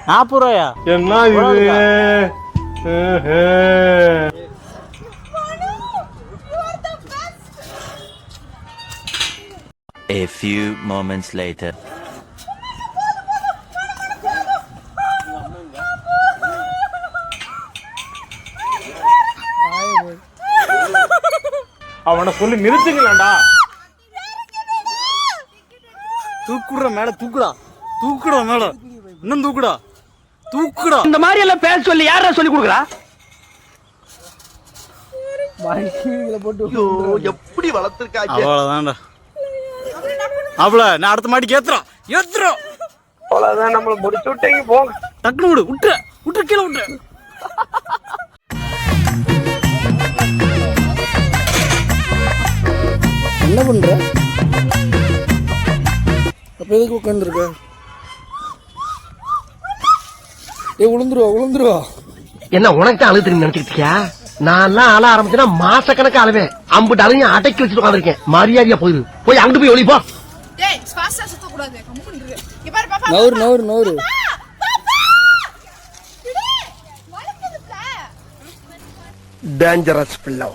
40 ரூபாயா? என்ன இது? A few moments later. அவனை சொல்லி நிறுத்துங்களேன்டா. தூக்குடா மேல, தூக்குடா தூக்குடா மேல, இன்னும் தூக்குடா தூக்குடா. இந்த மாதிரி எல்லாம் பேச சொல்லி யாரா சொல்லி கொடுக்குறா? எப்படி வளர்த்திருக்காங்க. அவ்வளவுதான்டா. அவள நான் அடுத்த மாடிக்கு ஏத்துறோம். அவ்வளவுதான், நம்மள முடிச்சு விட்டீங்க போங்க. டக்குனு விடு, விட்டு கீழே விட்டு. என்ன பண்ற? அப்ப எதுக்கு உட்காந்துருக்க? விழுந்துருவா. என்ன உனக்கு தான் அழுது தெரியும் நினைச்சிருக்கியா? நான் எல்லாம் அழ ஆரம்பிச்சேன்னா மாசக்கணக்கு அழுவேன். அம்புட்டு அழுகையும் அடக்கி வச்சுட்டு உட்காந்துருக்கேன். மரியாதையா போய் அங்கிட்டு போய் ஒளிப்போ. நவுறு. டேஞ்சரஸ் பிள்ளை.